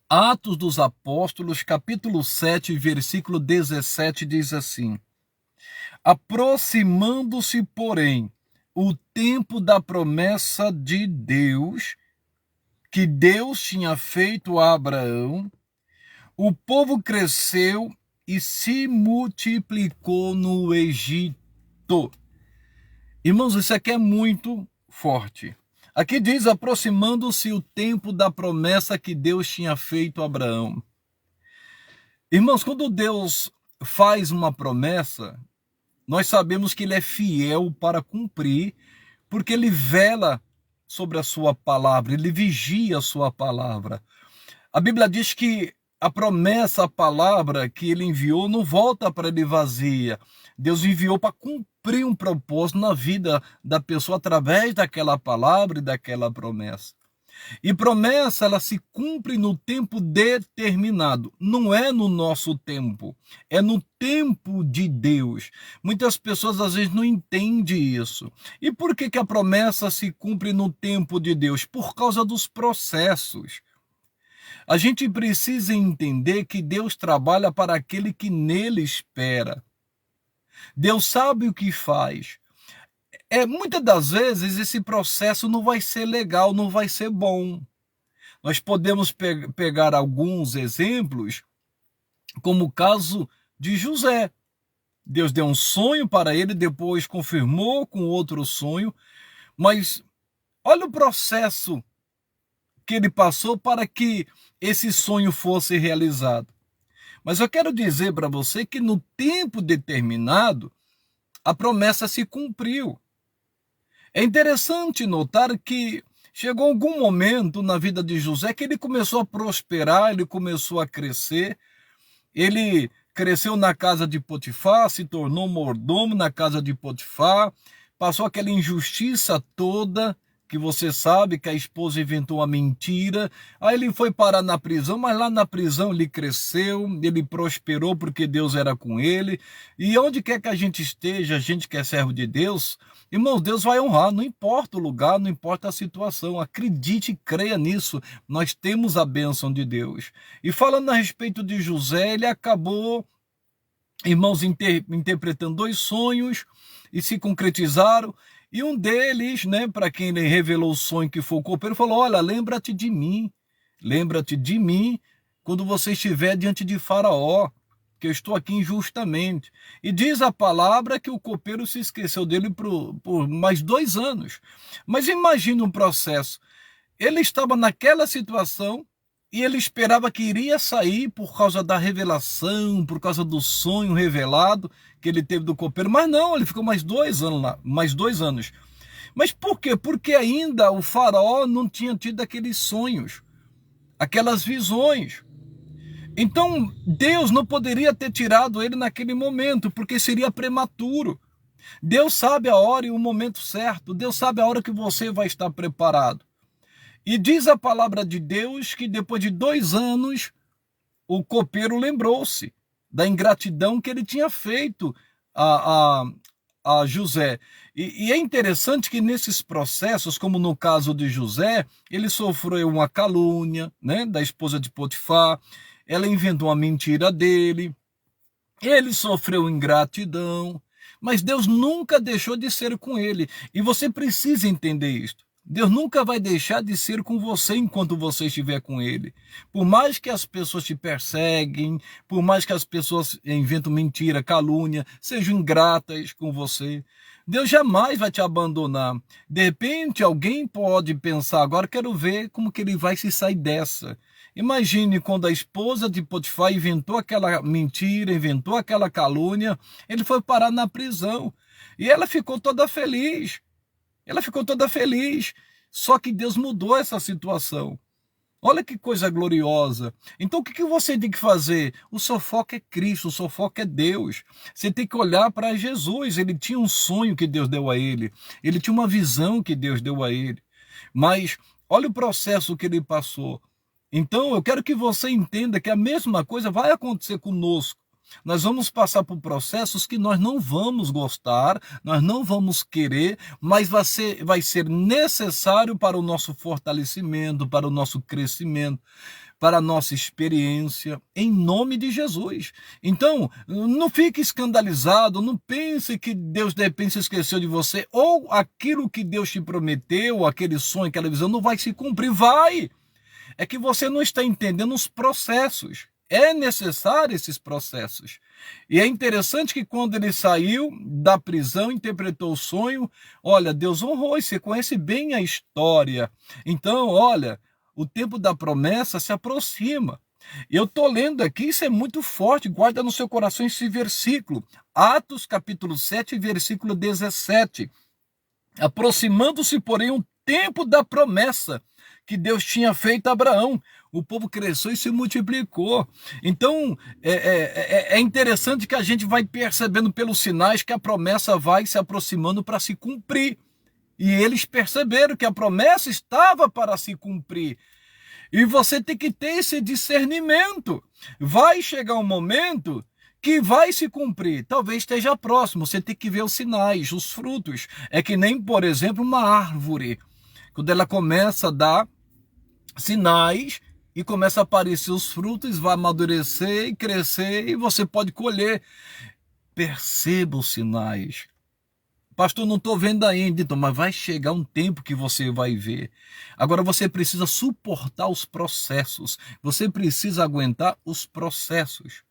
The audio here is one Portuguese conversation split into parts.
Atos dos Apóstolos, capítulo 7, versículo 17, diz assim: Aproximando-se, porém, o tempo da promessa de Deus, que Deus tinha feito a Abraão, o povo cresceu e se multiplicou no Egito. Irmãos, isso aqui é muito forte. Aqui diz: aproximando-se o tempo da promessa que Deus tinha feito a Abraão. Irmãos, quando Deus faz uma promessa, nós sabemos que ele é fiel para cumprir, porque ele vela sobre a sua palavra, ele vigia a sua palavra. A Bíblia diz que a promessa, a palavra que ele enviou, não volta para ele vazia. Deus enviou para cumprir um propósito na vida da pessoa através daquela palavra e daquela promessa. E promessa, ela se cumpre no tempo determinado. Não é no nosso tempo, é no tempo de Deus. Muitas pessoas às vezes não entendem isso. E por que a promessa se cumpre no tempo de Deus? Por causa dos processos. A gente precisa entender que Deus trabalha para aquele que nele espera. Deus sabe o que faz. Muitas das vezes esse processo não vai ser legal, não vai ser bom. Nós podemos pegar alguns exemplos, como o caso de José. Deus deu um sonho para ele, depois confirmou com outro sonho, mas olha o processo que ele passou para que esse sonho fosse realizado. Mas eu quero dizer para você que no tempo determinado, a promessa se cumpriu. É interessante notar que chegou algum momento na vida de José que ele começou a prosperar, ele começou a crescer. Ele cresceu na casa de Potifar, se tornou mordomo na casa de Potifar, passou aquela injustiça toda, que você sabe que a esposa inventou uma mentira, aí ele foi parar na prisão, mas lá na prisão ele cresceu, ele prosperou porque Deus era com ele, e onde quer que a gente esteja, a gente que é servo de Deus, irmão, Deus vai honrar, não importa o lugar, não importa a situação, acredite e creia nisso, nós temos a bênção de Deus. E falando a respeito de José, ele acabou, irmãos, interpretando dois sonhos e se concretizaram. E um deles, né, para quem ele revelou o sonho, que foi o copeiro, falou: olha, lembra-te de mim quando você estiver diante de Faraó, que eu estou aqui injustamente. E diz a palavra que o copeiro se esqueceu dele por mais 2 anos. Mas imagina um processo. Ele estava naquela situação e ele esperava que iria sair por causa da revelação, por causa do sonho revelado que ele teve do copeiro. Mas não, ele ficou mais 2 anos lá, mais 2 anos. Mas por quê? Porque ainda o faraó não tinha tido aqueles sonhos, aquelas visões. Então Deus não poderia ter tirado ele naquele momento, porque seria prematuro. Deus sabe a hora e o momento certo. Deus sabe a hora que você vai estar preparado. E diz a palavra de Deus que depois de 2 anos, o copeiro lembrou-se da ingratidão que ele tinha feito a José. E é interessante que nesses processos, como no caso de José, ele sofreu uma calúnia, né, da esposa de Potifar, ela inventou uma mentira dele, ele sofreu ingratidão, mas Deus nunca deixou de ser com ele. E você precisa entender isto. Deus nunca vai deixar de ser com você enquanto você estiver com ele. Por mais que as pessoas te perseguem, por mais que as pessoas inventam mentira, calúnia, sejam ingratas com você, Deus jamais vai te abandonar. De repente, alguém pode pensar: agora quero ver como que ele vai se sair dessa. Imagine quando a esposa de Potifar inventou aquela mentira, inventou aquela calúnia, ele foi parar na prisão. E ela ficou toda feliz. Ela ficou toda feliz. Só que Deus mudou essa situação. Olha que coisa gloriosa. Então o que você tem que fazer? O seu foco é Cristo, o seu foco é Deus. Você tem que olhar para Jesus. Ele tinha um sonho que Deus deu a ele. Ele tinha uma visão que Deus deu a ele. Mas olha o processo que ele passou. Então eu quero que você entenda que a mesma coisa vai acontecer conosco. Nós vamos passar por processos que nós não vamos gostar, nós não vamos querer, mas vai ser necessário para o nosso fortalecimento, para o nosso crescimento. para a nossa experiência, em nome de Jesus. Então, não fique escandalizado, não pense que Deus de repente se esqueceu de você, ou aquilo que Deus te prometeu, aquele sonho, aquela visão, não vai se cumprir. Vai! É que você não está entendendo os processos. É necessário esses processos. E é interessante que quando ele saiu da prisão, interpretou o sonho, olha, Deus honrou, e você conhece bem a história. Então, olha, o tempo da promessa se aproxima. Eu estou lendo aqui, isso é muito forte, guarda no seu coração esse versículo. Atos capítulo 7, versículo 17. Aproximando-se, porém, um tempo da promessa que Deus tinha feito a Abraão. O povo cresceu e se multiplicou. Então, é interessante que a gente vai percebendo pelos sinais que a promessa vai se aproximando para se cumprir. E eles perceberam que a promessa estava para se cumprir. E você tem que ter esse discernimento. Vai chegar um momento que vai se cumprir. Talvez esteja próximo. Você tem que ver os sinais, os frutos. É que nem, por exemplo, uma árvore. Quando ela começa a dar sinais e começa a aparecer os frutos, vai amadurecer e crescer e você pode colher. Perceba os sinais. Pastor, não estou vendo ainda, então, mas vai chegar um tempo que você vai ver. Agora você precisa suportar os processos. Você precisa aguentar os processos.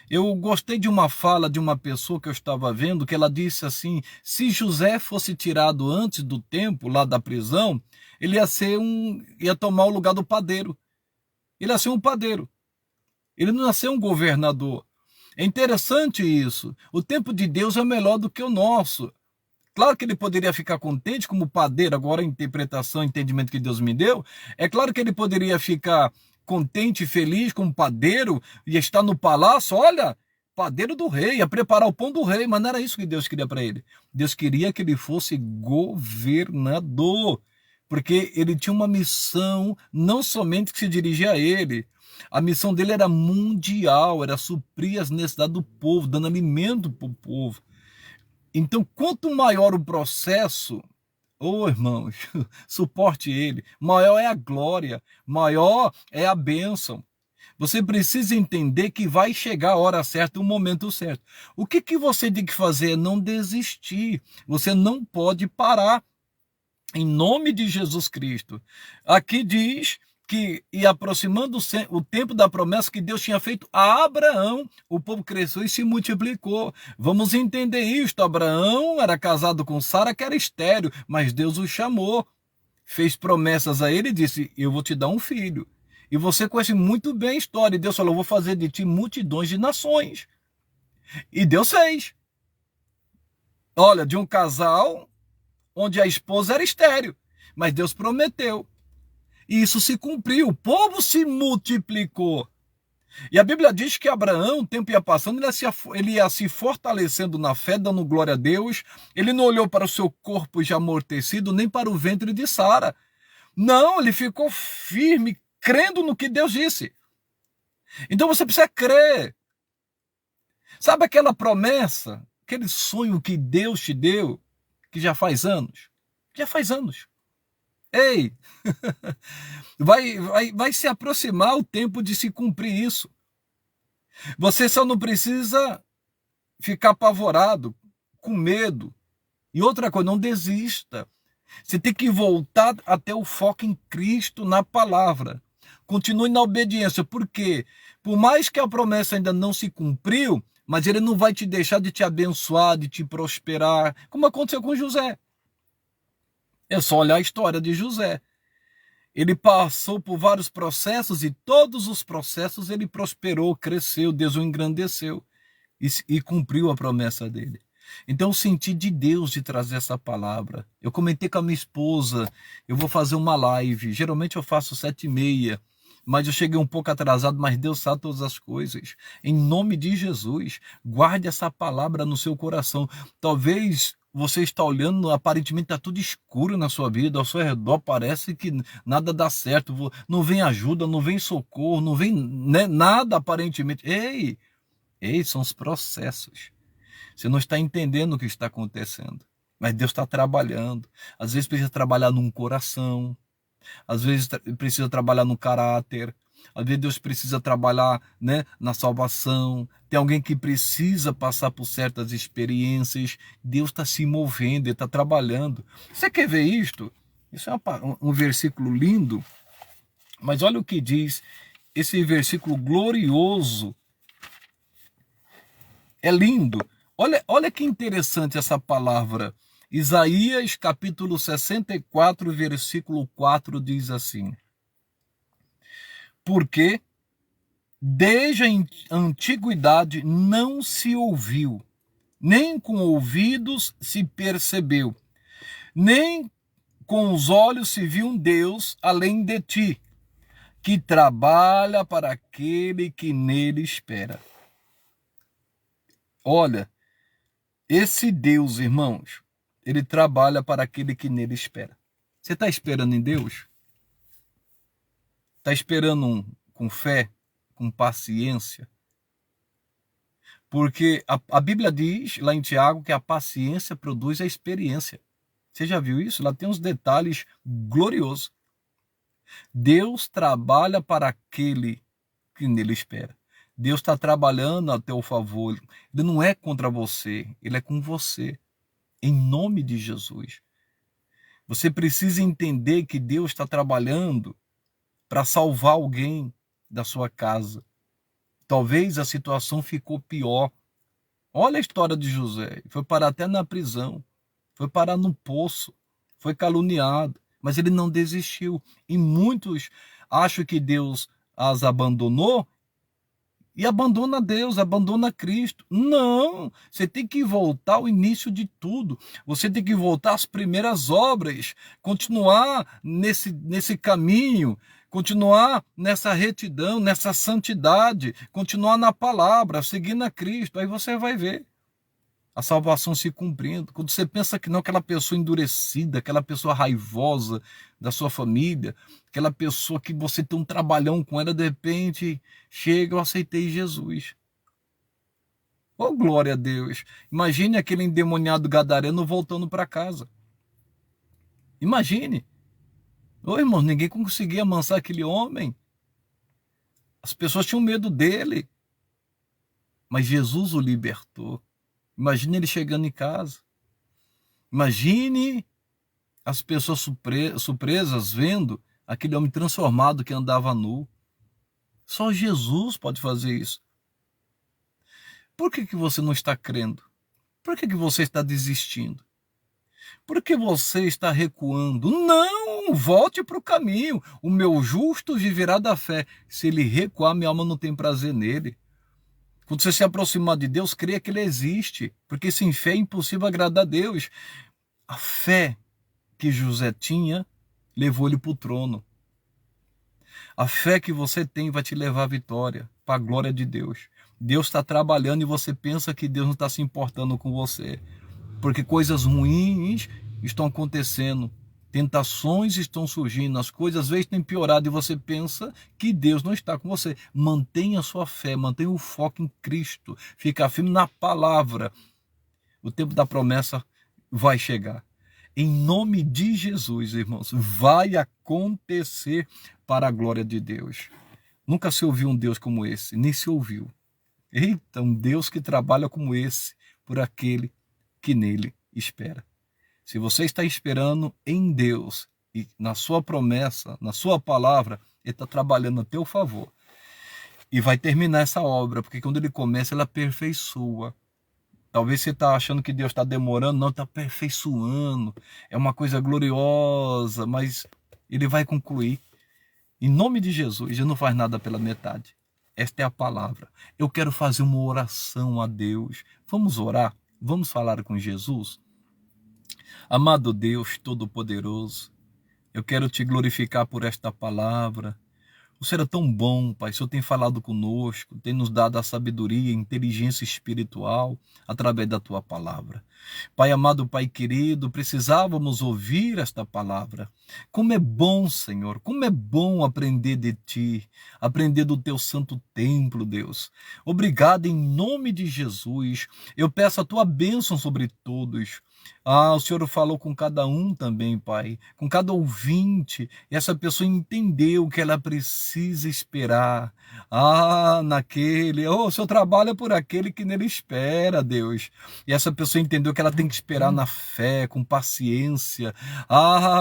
Eu gostei de uma fala de uma pessoa que eu estava vendo, que ela disse assim, se José fosse tirado antes do tempo, lá da prisão, ele ia tomar o lugar do padeiro. Ele ia ser um padeiro. Ele não ia ser um governador. É interessante isso. O tempo de Deus é melhor do que o nosso. Claro que ele poderia ficar contente como padeiro, agora a interpretação, entendimento que Deus me deu, é claro que ele poderia ficar contente e feliz como padeiro e estar no palácio, olha, padeiro do rei, ia preparar o pão do rei, mas não era isso que Deus queria para ele. Deus queria que ele fosse governador, porque ele tinha uma missão não somente que se dirigia a ele, a missão dele era mundial, era suprir as necessidades do povo, dando alimento para o povo. Então, quanto maior o processo, irmãos, suporte ele, maior é a glória, maior é a bênção. Você precisa entender que vai chegar a hora certa, o momento certo. O que você tem que fazer é não desistir. Você não pode parar. Em nome de Jesus Cristo. Aqui diz que, e aproximando o tempo da promessa que Deus tinha feito a Abraão, o povo cresceu e se multiplicou. Vamos entender isto. Abraão era casado com Sara, que era estéril, mas Deus o chamou, fez promessas a ele e disse, eu vou te dar um filho. E você conhece muito bem a história. E Deus falou, eu vou fazer de ti multidões de nações. E Deus fez. Olha, de um casal onde a esposa era estéril, mas Deus prometeu. E isso se cumpriu, o povo se multiplicou. E a Bíblia diz que Abraão, o tempo ia passando, ele ia se fortalecendo na fé, dando glória a Deus. Ele não olhou para o seu corpo já amortecido, nem para o ventre de Sara. Não, ele ficou firme, crendo no que Deus disse. Então você precisa crer. Sabe aquela promessa, aquele sonho que Deus te deu, que já faz anos? Já faz anos. Ei, vai se aproximar o tempo de se cumprir isso. Você só não precisa ficar apavorado, com medo. E outra coisa, não desista. Você tem que voltar até o foco em Cristo, na palavra. Continue na obediência, porque por mais que a promessa ainda não se cumpriu, mas ele não vai te deixar de te abençoar, de te prosperar, como aconteceu com José. É só olhar a história de José. Ele passou por vários processos e todos os processos ele prosperou, cresceu, Deus o engrandeceu e cumpriu a promessa dele. Então eu senti de Deus de trazer essa palavra. Eu comentei com a minha esposa, eu vou fazer uma live, geralmente eu faço 7h30, mas eu cheguei um pouco atrasado, mas Deus sabe todas as coisas. Em nome de Jesus, guarde essa palavra no seu coração. Talvez você está olhando, aparentemente está tudo escuro na sua vida, ao seu redor parece que nada dá certo, não vem ajuda, não vem socorro, não vem nada aparentemente. Ei, são os processos. Você não está entendendo o que está acontecendo, mas Deus está trabalhando. Às vezes precisa trabalhar num coração, às vezes precisa trabalhar no caráter, Às vezes Deus precisa trabalhar, né, na salvação. Tem alguém que precisa passar por certas experiências. Deus está se movendo, Ele está trabalhando. Você quer ver isto? Isso é um versículo lindo, mas olha o que diz esse versículo glorioso. É lindo. Olha que interessante essa palavra. Isaías capítulo 64, versículo 4 diz assim: porque desde a antiguidade não se ouviu, nem com ouvidos se percebeu, nem com os olhos se viu um Deus além de ti, que trabalha para aquele que nele espera. Olha, esse Deus, irmãos, ele trabalha para aquele que nele espera. Você está esperando em Deus? Está esperando com fé, com paciência? Porque a Bíblia diz lá em Tiago que a paciência produz a experiência. Você já viu isso? Lá tem uns detalhes gloriosos. Deus trabalha para aquele que nele espera. Deus está trabalhando a teu favor. Ele não é contra você, ele é com você. Em nome de Jesus. Você precisa entender que Deus está trabalhando para salvar alguém da sua casa. Talvez a situação ficou pior. Olha a história de José. Foi parar até na prisão. Foi parar no poço. Foi caluniado. Mas ele não desistiu. E muitos acham que Deus as abandonou e abandona Deus, abandona Cristo. Não, você tem que voltar ao início de tudo. Você tem que voltar às primeiras obras, continuar nesse caminho, continuar nessa retidão, nessa santidade, continuar na palavra, seguindo a Cristo. Aí você vai ver a salvação se cumprindo. Quando você pensa que não, aquela pessoa endurecida, aquela pessoa raivosa da sua família, aquela pessoa que você tem um trabalhão com ela, de repente chega, eu aceitei Jesus. Oh, glória a Deus. Imagine aquele endemoniado gadareno voltando para casa. Imagine. Ô, irmão, ninguém conseguia amansar aquele homem. As pessoas tinham medo dele. Mas Jesus o libertou. Imagine ele chegando em casa. Imagine as pessoas surpresas vendo aquele homem transformado que andava nu. Só Jesus pode fazer isso. Por que você não está crendo? Por que você está desistindo? Por que você está recuando? Não, volte para o caminho. O meu justo viverá da fé. Se ele recuar, minha alma não tem prazer nele. Quando você se aproximar de Deus, creia que Ele existe, porque sem fé é impossível agradar a Deus. A fé que José tinha levou ele para o trono. A fé que você tem vai te levar à vitória, para a glória de Deus. Deus está trabalhando e você pensa que Deus não está se importando com você, porque coisas ruins estão acontecendo. Tentações estão surgindo, as coisas às vezes têm piorado e você pensa que Deus não está com você. Mantenha a sua fé, mantenha o foco em Cristo, fica firme na palavra. O tempo da promessa vai chegar. Em nome de Jesus, irmãos, vai acontecer para a glória de Deus. Nunca se ouviu um Deus como esse, nem se ouviu. Eita, um Deus que trabalha como esse, por aquele que nele espera. Se você está esperando em Deus e na sua promessa, na sua palavra, Ele está trabalhando a teu favor. E vai terminar essa obra, porque quando Ele começa, Ele aperfeiçoa. Talvez você está achando que Deus está demorando, não, está aperfeiçoando. É uma coisa gloriosa, mas Ele vai concluir. Em nome de Jesus, Ele não faz nada pela metade. Esta é a palavra. Eu quero fazer uma oração a Deus. Vamos orar? Vamos falar com Jesus? Amado Deus Todo-Poderoso, eu quero te glorificar por esta palavra. O Senhor é tão bom, Pai. O Senhor tem falado conosco, tem nos dado a sabedoria, a inteligência espiritual através da tua palavra. Pai amado, Pai querido, precisávamos ouvir esta palavra. Como é bom, Senhor, como é bom aprender de ti, aprender do teu santo templo, Deus. Obrigado em nome de Jesus. Eu peço a tua bênção sobre todos. O Senhor falou com cada um também, Pai, com cada ouvinte, e essa pessoa entendeu que ela precisa esperar. O Senhor trabalha por aquele que nele espera, Deus. E essa pessoa entendeu que ela tem que esperar na fé, com paciência.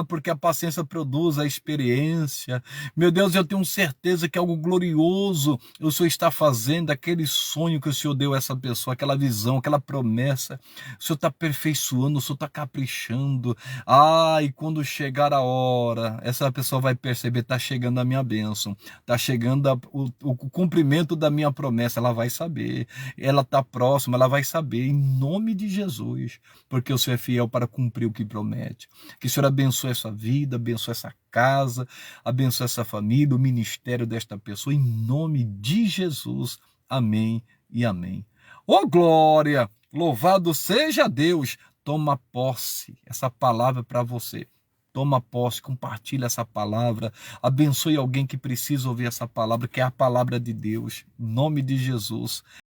Porque a paciência produz a experiência. Meu Deus, eu tenho certeza que algo glorioso o Senhor está fazendo, aquele sonho que o Senhor deu a essa pessoa, aquela visão, aquela promessa. O Senhor está aperfeiçoando, o Senhor está caprichando. E quando chegar a hora, essa pessoa vai perceber, está chegando a minha bênção, está chegando o cumprimento da minha promessa, ela vai saber. Ela está próxima, ela vai saber, em nome de Jesus, porque o Senhor é fiel para cumprir o que promete. Que o Senhor abençoe essa vida, abençoe essa casa, abençoe essa família, o ministério desta pessoa, em nome de Jesus. Amém e amém. Glória! Louvado seja Deus! Toma posse, essa palavra para você. Toma posse, compartilha essa palavra, abençoe alguém que precisa ouvir essa palavra, que é a palavra de Deus, em nome de Jesus.